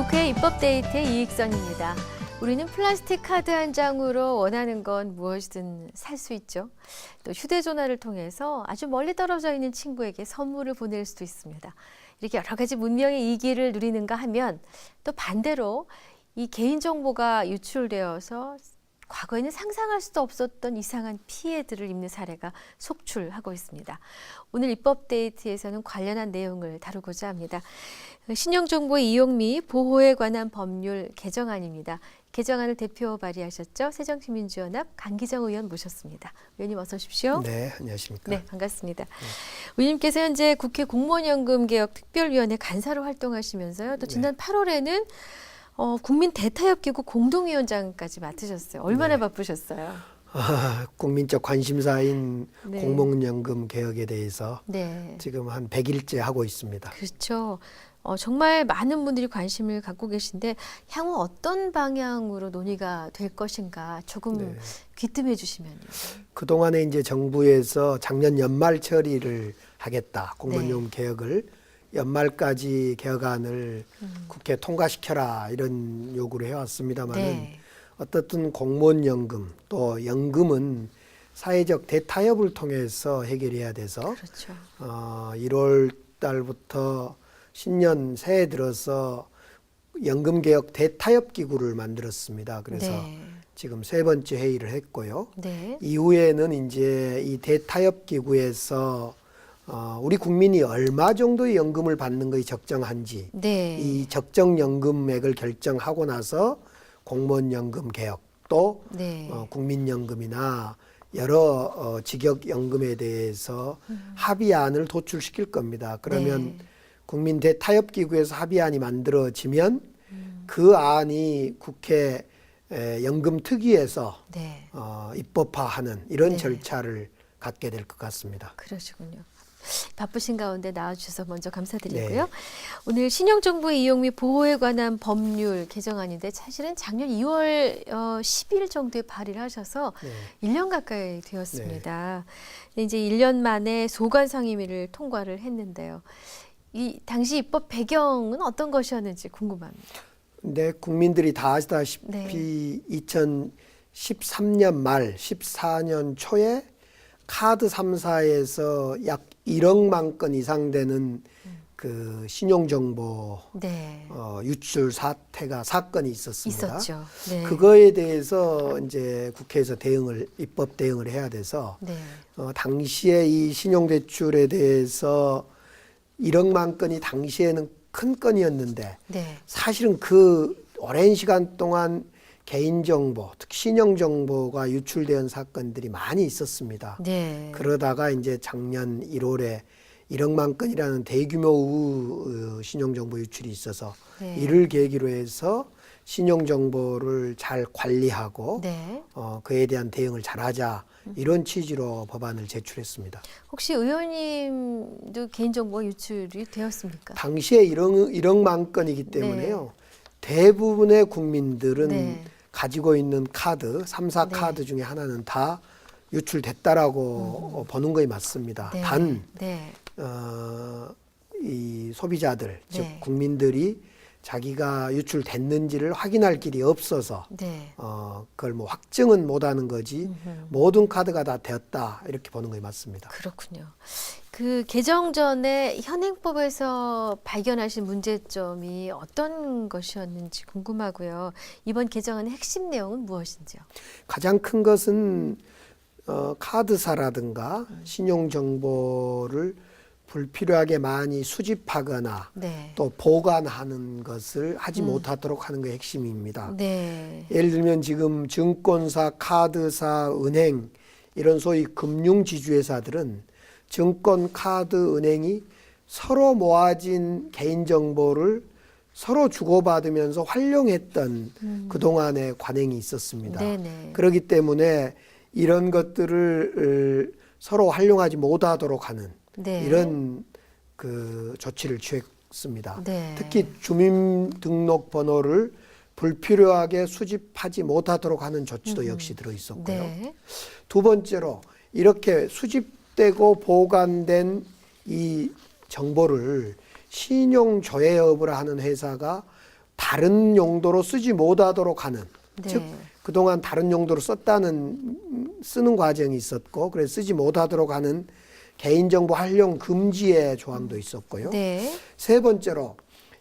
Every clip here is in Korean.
국회 입법데이트의 이익선입니다. 우리는 플라스틱 카드 한 장으로 원하는 건 무엇이든 살 수 있죠. 또 휴대전화를 통해서 아주 멀리 떨어져 있는 친구에게 선물을 보낼 수도 있습니다. 이렇게 여러 가지 문명의 이기를 누리는가 하면 또 반대로 이 개인정보가 유출되어서 과거에는 상상할 수도 없었던 이상한 피해들을 입는 사례가 속출하고 있습니다. 오늘 입법데이트에서는 관련한 내용을 다루고자 합니다. 신용정보의 이용 및 보호에 관한 법률 개정안입니다. 개정안을 대표 발의하셨죠. 새정치민주연합 강기정 의원 모셨습니다. 의원님 어서 오십시오. 네, 안녕하십니까. 네, 반갑습니다. 의원님께서 현재 국회 공무원연금개혁특별위원회 간사로 활동하시면서요. 또 지난 8월에는 국민 대타협기구 공동위원장까지 맡으셨어요. 얼마나 바쁘셨어요? 국민적 관심사인 네. 공무원연금 개혁에 대해서 네. 지금 한 100일째 하고 있습니다. 그렇죠. 정말 많은 분들이 관심을 갖고 계신데 향후 어떤 방향으로 논의가 될 것인가 조금 네. 귀뜸해 주시면요. 그동안에 이제 정부에서 작년 연말 처리를 하겠다. 공무원연금 개혁을 연말까지 개혁안을 국회에 통과시켜라 이런 요구를 해왔습니다만은 네. 어떻든 공무원연금 또 연금은 사회적 대타협을 통해서 해결해야 돼서 그렇죠. 1월 달부터 신년 새해 들어서 연금개혁 대타협기구를 만들었습니다. 그래서 네. 지금 3번째 회의를 했고요. 네. 이후에는 이제 이 대타협기구에서 우리 국민이 얼마 정도의 연금을 받는 것이 적정한지 네. 이 적정 연금액을 결정하고 나서 공무원연금 개혁 또 네. 국민연금이나 여러 직역연금에 대해서 합의안을 도출시킬 겁니다. 그러면 네. 국민 대타협기구에서 합의안이 만들어지면 그 안이 국회 연금특위에서 네. 입법화하는 이런 네. 절차를 갖게 될 것 같습니다. 그러시군요. 바쁘신 가운데 나와주셔서 먼저 감사드리고요. 네. 오늘 신용정보의 이용 및 보호에 관한 법률 개정안인데 사실은 작년 2월 10일 정도에 발의를 하셔서 네. 1년 가까이 되었습니다. 근데 이제 1년 만에 소관 상임위를 통과를 했는데요. 이 당시 입법 배경은 어떤 것이었는지 궁금합니다. 근데 국민들이 다 아시다시피 네. 2013년 말 14년 초에 카드 3사에서 약 1억만 건 이상 되는 그 신용정보 네. 유출 사건이 있었습니다. 있었죠. 네. 그거에 대해서 이제 국회에서 입법 대응을 해야 돼서 네. 당시에 이 신용대출에 대해서 1억만 건이 당시에는 큰 건이었는데 네. 사실은 그 오랜 시간 동안 개인정보, 특히 신용정보가 유출된 사건들이 많이 있었습니다. 네. 그러다가 이제 작년 1월에 1억만 건이라는 대규모 신용정보 유출이 있어서 네. 이를 계기로 해서 신용정보를 잘 관리하고 네. 그에 대한 대응을 잘하자 이런 취지로 법안을 제출했습니다. 혹시 의원님도 개인정보가 유출이 되었습니까? 당시에 1억만 건이기 때문에요. 대부분의 국민들은 네. 가지고 있는 카드, 3사 네. 카드 중에 하나는 다 유출됐다라고 보는 것이 맞습니다. 네. 단, 네. 이 소비자들, 즉 네. 국민들이 자기가 유출됐는지를 확인할 길이 없어서 네. 그걸 뭐 확증은 못하는 거지 모든 카드가 다 되었다 이렇게 보는 것이 맞습니다. 그렇군요. 그 개정 전에 현행법에서 발견하신 문제점이 어떤 것이었는지 궁금하고요. 이번 개정안의 핵심 내용은 무엇인지요? 가장 큰 것은 카드사라든가 신용정보를 불필요하게 많이 수집하거나 네. 또 보관하는 것을 하지 못하도록 하는 게 핵심입니다. 네. 예를 들면 지금 증권사, 카드사, 은행 이런 소위 금융지주회사들은 증권, 카드, 은행이 서로 모아진 개인정보를 서로 주고받으면서 활용했던 그동안의 관행이 있었습니다. 네네. 그렇기 때문에 이런 것들을 서로 활용하지 못하도록 하는 네. 이런 그 조치를 취했습니다. 네. 특히 주민등록번호를 불필요하게 수집하지 못하도록 하는 조치도 역시 들어 있었고요. 네. 두 번째로 이렇게 수집되고 보관된 이 정보를 신용 조회업을 하는 회사가 다른 용도로 쓰지 못하도록 하는, 네. 즉 그동안 다른 용도로 쓰는 과정이 있었고, 그래서 쓰지 못하도록 하는 개인정보 활용 금지의 조항도 있었고요. 네. 세 번째로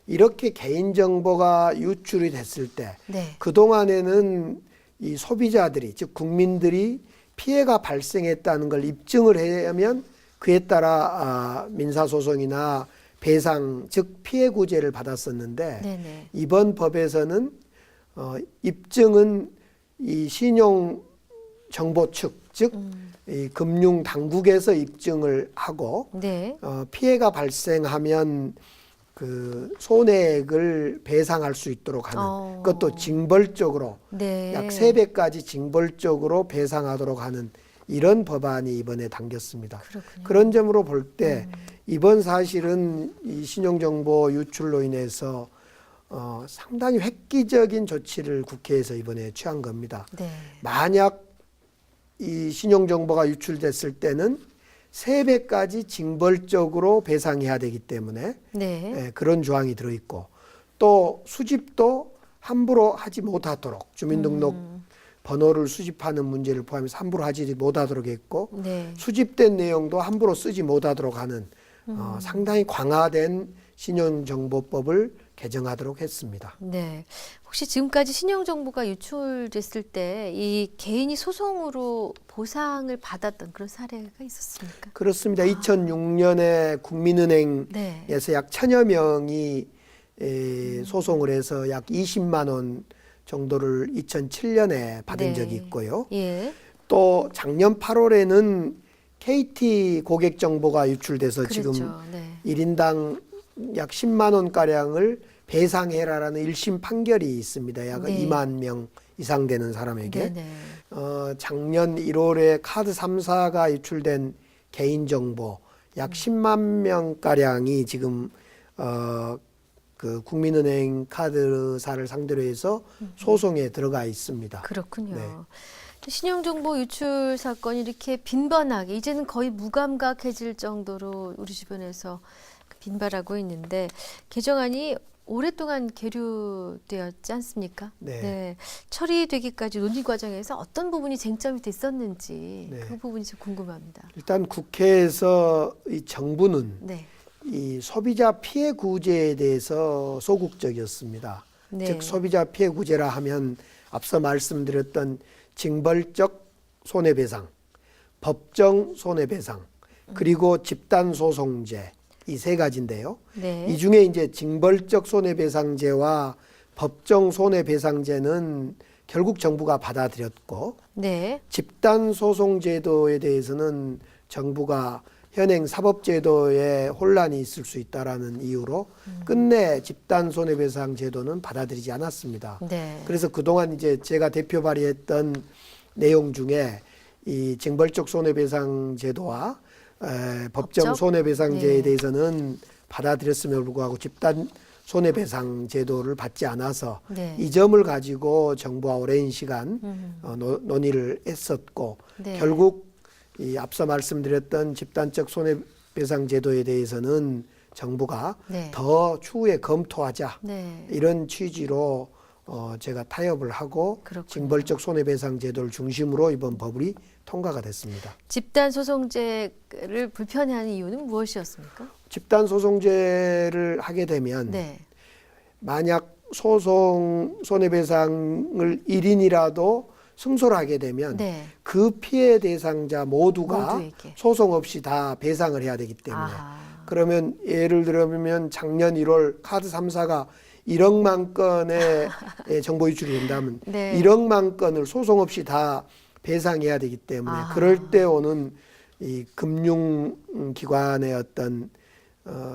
이렇게 개인정보가 유출이 됐을 때 네. 그동안에는 이 소비자들이, 즉 국민들이 피해가 발생했다는 걸 입증을 하면 그에 따라 민사소송이나 배상, 즉 피해 구제를 받았었는데, 네네. 이번 법에서는 입증은 이 신용정보 측, 즉 이 금융 당국에서 입증을 하고, 네. 피해가 발생하면 그 손해액을 배상할 수 있도록 하는, 그것도 징벌적으로 네. 약 3배까지 징벌적으로 배상하도록 하는 이런 법안이 이번에 당겼습니다. 그렇군요. 그런 점으로 볼 때 이번 사실은 이 신용정보 유출로 인해서 상당히 획기적인 조치를 국회에서 이번에 취한 겁니다. 네. 만약 이 신용정보가 유출됐을 때는 3배까지 징벌적으로 배상해야 되기 때문에 네. 그런 조항이 들어있고, 또 수집도 함부로 하지 못하도록 주민등록 번호를 수집하는 문제를 포함해서 함부로 하지 못하도록 했고, 네. 수집된 내용도 함부로 쓰지 못하도록 하는 상당히 강화된 신용정보법을 개정하도록 했습니다. 네. 혹시 지금까지 신용정보가 유출됐을 때 이 개인이 소송으로 보상을 받았던 그런 사례가 있었습니까? 그렇습니다. 2006년에 국민은행에서 네. 약 1000여 명이 소송을 해서 약 20만 원 정도를 2007년에 받은 네. 적이 있고요. 예. 또 작년 8월에는 KT 고객 정보가 유출돼서 그렇죠. 지금 네. 1인당 약 10만 원가량을 배상해라라는 1심 판결이 있습니다. 약 네. 2만 명 이상 되는 사람에게. 네네. 작년 1월에 카드 3사가 유출된 개인정보 약 10만 명가량이 지금 그 국민은행 카드사를 상대로 해서 소송에 들어가 있습니다. 그렇군요. 네. 신용정보 유출 사건이 이렇게 빈번하게 이제는 거의 무감각해질 정도로 우리 주변에서 빈발하고 있는데, 개정안이 오랫동안 계류되었지 않습니까? 네. 처리되기까지 논의 과정에서 어떤 부분이 쟁점이 됐었는지 네. 그 부분이 좀 궁금합니다. 일단 국회에서 이 정부는 네. 이 소비자 피해 구제에 대해서 소극적이었습니다. 네. 즉 소비자 피해 구제라 하면 앞서 말씀드렸던 징벌적 손해배상, 법정 손해배상, 그리고 집단소송제, 이 세 가지인데요. 네. 이 중에 이제 징벌적 손해배상제와 법정 손해배상제는 결국 정부가 받아들였고, 네. 집단소송제도에 대해서는 정부가 현행 사법제도에 혼란이 있을 수 있다라는 이유로 끝내 집단손해배상제도는 받아들이지 않았습니다. 네. 그래서 그동안 이제 제가 대표 발의했던 내용 중에 이 징벌적 손해배상제도와 법정 손해배상제에 네. 대해서는 받아들였음에도 불구하고 집단 손해배상제도를 받지 않아서 네. 이 점을 가지고 정부와 오랜 시간 논의를 했었고, 네. 결국 이 앞서 말씀드렸던 집단적 손해배상제도에 대해서는 정부가 네. 더 추후에 검토하자, 네. 이런 취지로 제가 타협을 하고 그렇군요. 징벌적 손해배상제도를 중심으로 이번 법이 통과가 됐습니다. 집단소송제를 불편해하는 이유는 무엇이었습니까? 집단소송제를 하게 되면 네. 만약 손해배상을 1인이라도 승소를 하게 되면 네. 그 피해 대상자 모두가 모두에게. 소송 없이 다 배상을 해야 되기 때문에, 아하. 그러면 예를 들면 작년 1월 카드 3사가 1억만 건의 정보 유출이 된다면 네. 1억만 건을 소송 없이 다 배상해야 되기 때문에 아하. 그럴 때 오는 이 금융기관의 어떤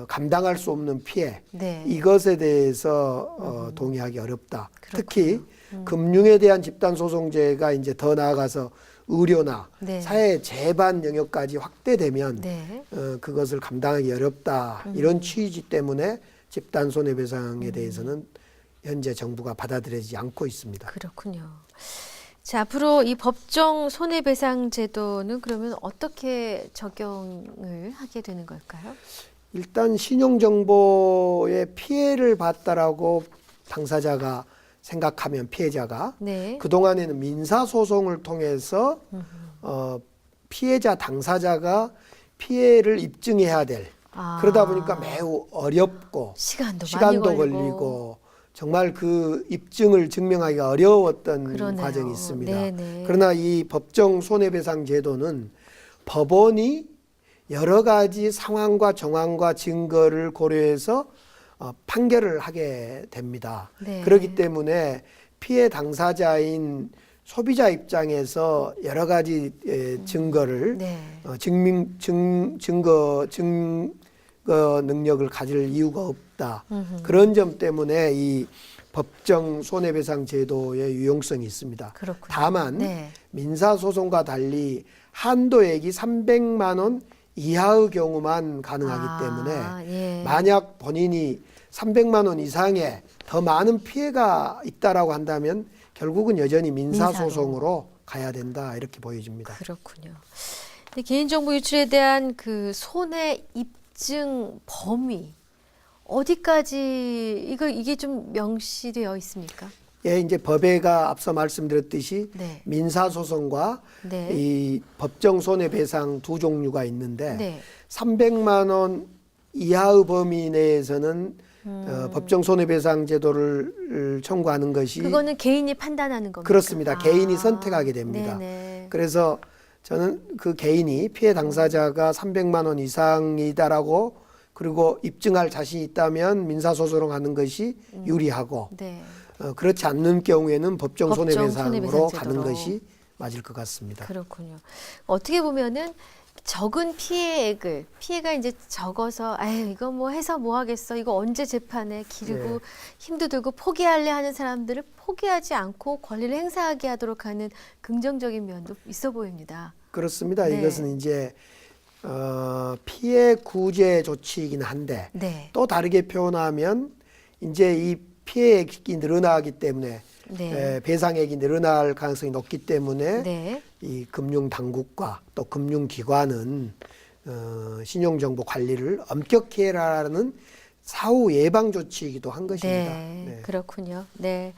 감당할 수 없는 피해, 네. 이것에 대해서 동의하기 어렵다. 그렇군요. 특히 금융에 대한 집단소송제가 이제 더 나아가서 의료나 네. 사회 재반 영역까지 확대되면 네. 그것을 감당하기 어렵다. 이런 취지 때문에 집단 손해배상에 대해서는 현재 정부가 받아들이지 않고 있습니다. 그렇군요. 자, 앞으로 이 법정 손해배상 제도는 그러면 어떻게 적용을 하게 되는 걸까요? 일단 신용정보에 피해를 봤다라고 당사자가 생각하면 피해자가 네. 그동안에는 민사소송을 통해서 피해자 당사자가 피해를 입증해야 될 그러다 보니까 매우 어렵고 시간도 시간도 많이 걸리고 정말 그 입증을 증명하기가 어려웠던 그러네요. 과정이 있습니다. 네네. 그러나 이 법정 손해배상 제도는 법원이 여러 가지 상황과 정황과 증거를 고려해서 판결을 하게 됩니다. 네. 그렇기 때문에 피해 당사자인 소비자 입장에서 여러 가지 증거를 네. 증거 능력을 가질 이유가 없다. 그런 점 때문에 이 법정 손해배상 제도의 유용성이 있습니다. 그렇군요. 다만 네. 민사소송과 달리 한도액이 300만 원 이하의 경우만 가능하기 때문에 예. 만약 본인이 300만 원 이상의 더 많은 피해가 있다라고 한다면 결국은 여전히 민사소송으로 가야 된다 이렇게 보여집니다. 그렇군요. 근데 개인정보 유출에 대한 그 손해 입증 범위 어디까지 이게 좀 명시되어 있습니까? 예, 이제 법에가 앞서 말씀드렸듯이 네. 민사소송과 네. 이 법정 손해배상 두 종류가 있는데 네. 300만 원 이하의 범위 내에서는 법정 손해배상 제도를 청구하는 것이 그거는 개인이 판단하는 겁니다. 그렇습니다. 개인이 선택하게 됩니다. 네네. 그래서 저는 그 개인이 피해 당사자가 300만 원 이상이다라고 그리고 입증할 자신이 있다면 민사소송으로 가는 것이 유리하고 네. 그렇지 않는 경우에는 법정 손해배상으로 손해배상 가는 제도로. 것이 맞을 것 같습니다. 그렇군요. 어떻게 보면은 적은 피해액을 피해가 이제 적어서 아유 이거 뭐 해서 뭐 하겠어 이거 언제 재판에 기르고 네. 힘도 들고 포기할래 하는 사람들을 포기하지 않고 권리를 행사하게 하도록 하는 긍정적인 면도 있어 보입니다. 그렇습니다. 네. 이것은 이제 피해 구제 조치이긴 한데 네. 또 다르게 표현하면 이제 이 피해액이 늘어나기 때문에 네. 배상액이 늘어날 가능성이 높기 때문에 네. 이 금융 당국과 또 금융 기관은 신용 정보 관리를 엄격히 해라라는 사후 예방 조치이기도 한 것입니다. 네. 그렇군요. 네.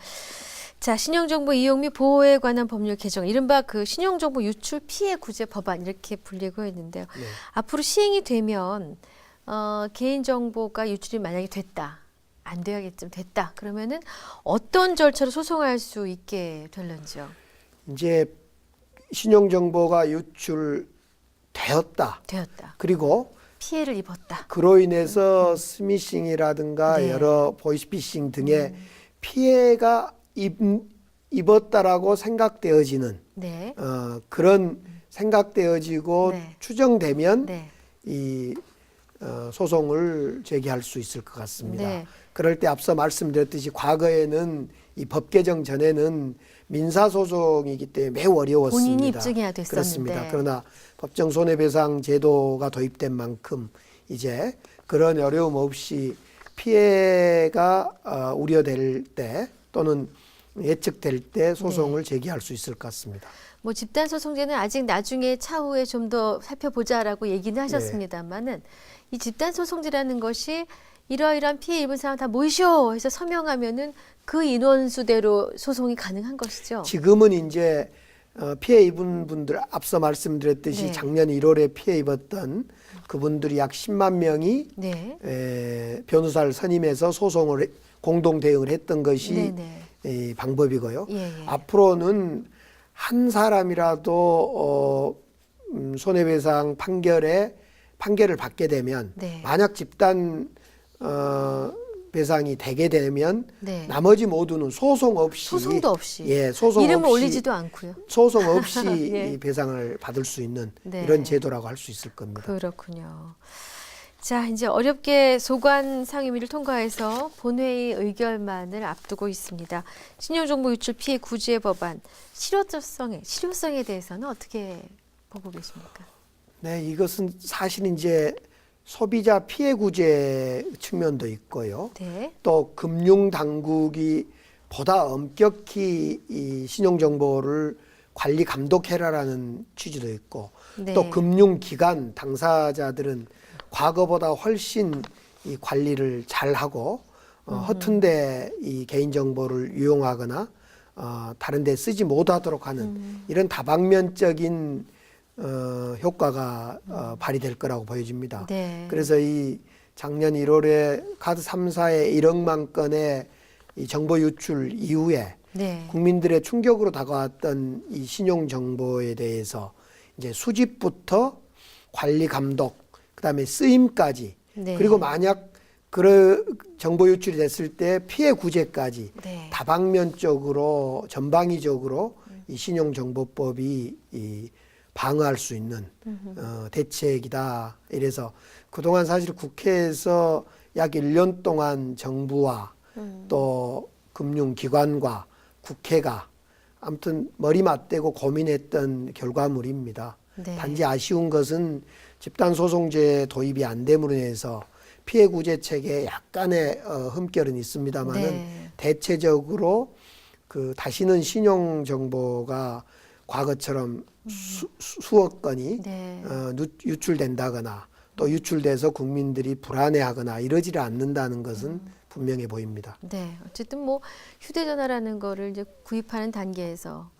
자, 신용정보 이용 및 보호에 관한 법률 개정, 이른바 그 신용정보 유출 피해 구제 법안 이렇게 불리고 있는데요. 네. 앞으로 시행이 되면 개인정보가 유출이 만약에 됐다, 안 돼야겠좀 됐다. 그러면은 어떤 절차로 소송할 수 있게 될런지요? 이제 신용 정보가 유출되었다. 되었다. 그리고 피해를 입었다. 그로 인해서 스미싱이라든가 네. 여러 보이스피싱 등의 피해가 입었다라고 생각되어지는 네. 그런 생각되어지고 네. 추정되면 네. 이 소송을 제기할 수 있을 것 같습니다. 네. 그럴 때 앞서 말씀드렸듯이 과거에는 이 법 개정 전에는 민사소송이기 때문에 매우 어려웠습니다. 본인이 입증해야 됐었는데. 그렇습니다. 그러나 법정 손해배상 제도가 도입된 만큼 이제 그런 어려움 없이 피해가 우려될 때 또는 예측될 때 소송을 제기할 수 있을 것 같습니다. 뭐 집단소송제는 아직 나중에 차후에 좀 더 살펴보자라고 얘기는 하셨습니다만은 이 집단소송제라는 것이 이러이러한 피해 입은 사람 다 모이시오 해서 서명하면은 그 인원수대로 소송이 가능한 것이죠. 지금은 이제 피해 입은 분들 앞서 말씀드렸듯이 네. 작년 1월에 피해 입었던 그분들이 약 10만 명이 네. 변호사를 선임해서 소송을 공동 대응을 했던 것이 네네. 이 방법이고요. 예, 예. 앞으로는 한 사람이라도 손해배상 판결을 받게 되면 네. 만약 집단 배상이 되게 되면 네. 나머지 모두는 소송 없이 소송도 없이 소송 이름을 없이 올리지도 않고요. 소송 없이 예. 이 배상을 받을 수 있는 네. 이런 제도라고 할 수 있을 겁니다. 그렇군요. 자, 이제 어렵게 소관 상임위를 통과해서 본회의 의결만을 앞두고 있습니다. 신용정보 유출 피해 구제 법안 실효성에 대해서는 어떻게 보고 계십니까? 네, 이것은 사실 이제 소비자 피해 구제 측면도 있고요. 네. 또 금융 당국이 보다 엄격히 이 신용 정보를 관리 감독해라라는 취지도 있고 네. 또 금융 기관 당사자들은 과거보다 훨씬 이 관리를 잘 하고 허튼데 이 개인정보를 유용하거나 다른 데 쓰지 못하도록 하는 이런 다방면적인 효과가 발휘될 거라고 보여집니다. 네. 그래서 이 작년 1월에 카드 3사의 1억만 건의 이 정보 유출 이후에 네. 국민들의 충격으로 다가왔던 이 신용 정보에 대해서 이제 수집부터 관리 감독, 그다음에 쓰임까지 네. 그리고 만약 그 정보 유출이 됐을 때 피해 구제까지 네. 다방면적으로 전방위적으로 이 신용정보법이 이 방어할 수 있는 대책이다. 이래서 그동안 사실 국회에서 약 1년 동안 정부와 또 금융기관과 국회가 아무튼 머리 맞대고 고민했던 결과물입니다. 네. 단지 아쉬운 것은 집단소송제 도입이 안 됨으로 인해서 피해 구제 체계에 약간의 흠결은 있습니다만은 네. 대체적으로 그 다시는 신용 정보가 과거처럼 수억 건이 네. 유출된다거나 또 유출돼서 국민들이 불안해하거나 이러지를 않는다는 것은 분명해 보입니다. 네. 어쨌든 뭐 휴대전화라는 거를 이제 구입하는 단계에서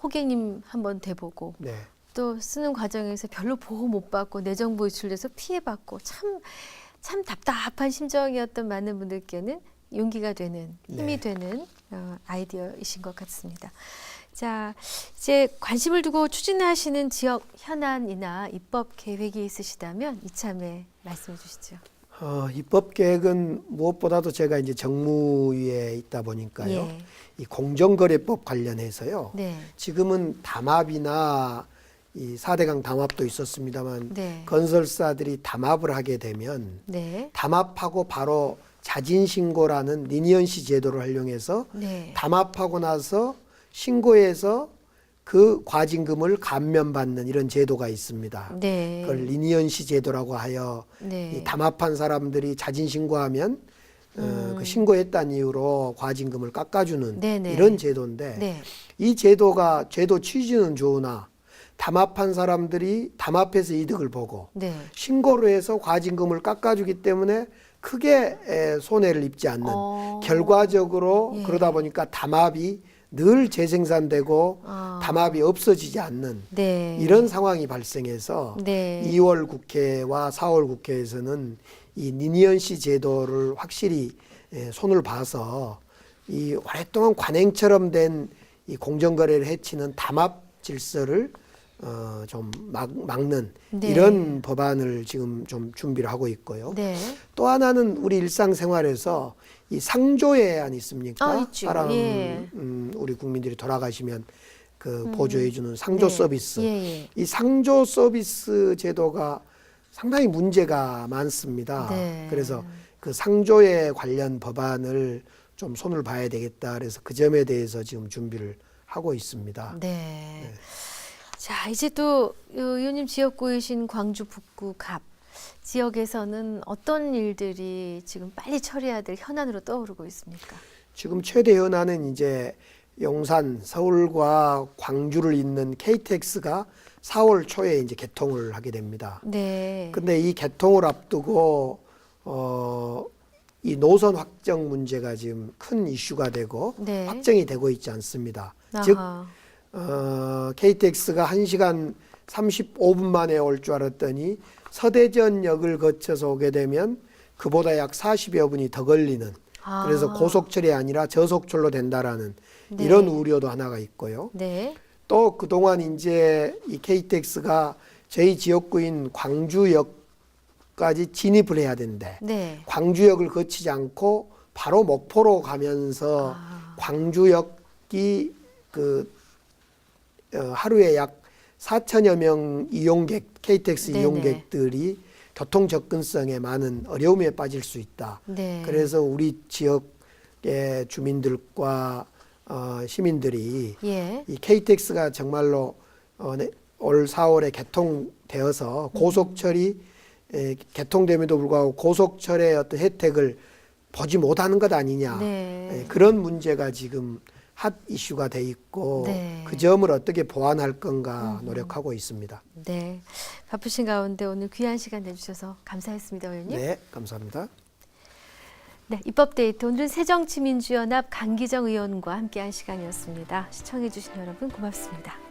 호객님 한번 대보고 네. 또 쓰는 과정에서 별로 보호 못 받고 내 정보 유출돼서 피해받고 참 답답한 심정이었던 많은 분들께는 용기가 되는 힘이 네. 되는 아이디어이신 것 같습니다. 자, 이제 관심을 두고 추진하시는 지역 현안이나 입법 계획이 있으시다면 이참에 말씀해 주시죠. 입법 계획은 무엇보다도 제가 이제 정무위에 있다 보니까요. 예. 이 공정거래법 관련해서요. 네. 지금은 담합이나 이 4대강 담합도 있었습니다만 네. 건설사들이 담합을 하게 되면 네. 담합하고 바로 자진신고라는 리니언시 제도를 활용해서 네. 담합하고 나서 신고해서 그 과징금을 감면받는 이런 제도가 있습니다. 네. 그걸 리니언시 제도라고 하여 네. 이 담합한 사람들이 자진신고하면 그 신고했다는 이유로 과징금을 깎아주는 네네. 이런 제도인데 네. 이 제도가 제도 취지는 좋으나 담합한 사람들이 담합해서 이득을 보고 네. 신고를 해서 과징금을 깎아주기 때문에 크게 손해를 입지 않는 결과적으로 예. 그러다 보니까 담합이 늘 재생산되고 담합이 없어지지 않는 네. 이런 상황이 발생해서 네. 2월 국회와 4월 국회에서는 이 리니언시 제도를 확실히 손을 봐서 이 오랫동안 관행처럼 된 이 공정거래를 해치는 담합 질서를 좀 막는 네. 이런 법안을 지금 좀 준비를 하고 있고요. 네. 또 하나는 우리 일상생활에서 이 상조회안 있습니까? 있죠. 사람 예. 우리 국민들이 돌아가시면 그 보조해주는 상조 네. 서비스. 예. 이 상조 서비스 제도가 상당히 문제가 많습니다. 네. 그래서 그 상조에 관련 법안을 좀 손을 봐야 되겠다. 그래서 그 점에 대해서 지금 준비를 하고 있습니다. 네. 자, 이제 또 의원님 지역구이신 광주 북구 갑 지역에서는 어떤 일들이 지금 빨리 처리해야 될 현안으로 떠오르고 있습니까? 지금 최대 현안은 이제 용산, 서울과 광주를 잇는 KTX가 4월 초에 이제 개통을 하게 됩니다. 네. 근데 이 개통을 앞두고 이 노선 확정 문제가 지금 큰 이슈가 되고 네. 확정이 되고 있지 않습니다. 아하. 즉 KTX가 1시간 35분 만에 올 줄 알았더니 서대전역을 거쳐서 오게 되면 그보다 약 40여 분이 더 걸리는 그래서 고속철이 아니라 저속철로 된다라는 네. 이런 우려도 하나가 있고요. 네. 또 그동안 이제 이 KTX가 저희 지역구인 광주역까지 진입을 해야 되는데 네. 광주역을 거치지 않고 바로 목포로 가면서 광주역이 그 하루에 약 4천여 명 이용객 KTX 네네. 이용객들이 교통 접근성에 많은 어려움에 빠질 수 있다. 네. 그래서 우리 지역의 주민들과 시민들이 예. 이 KTX가 정말로 올 4월에 개통되어서 고속철이 개통됨에도 불구하고 고속철의 어떤 혜택을 보지 못하는 것 아니냐. 네. 그런 문제가 지금 핫 이슈가 돼 있고 네. 그 점을 어떻게 보완할 건가 노력하고 있습니다. 네. 바쁘신 가운데 오늘 귀한 시간 내주셔서 감사했습니다, 의원님. 네, 감사합니다. 네, 입법데이트 오늘은 새정치민주연합 강기정 의원과 함께한 시간이었습니다. 시청해주신 여러분 고맙습니다.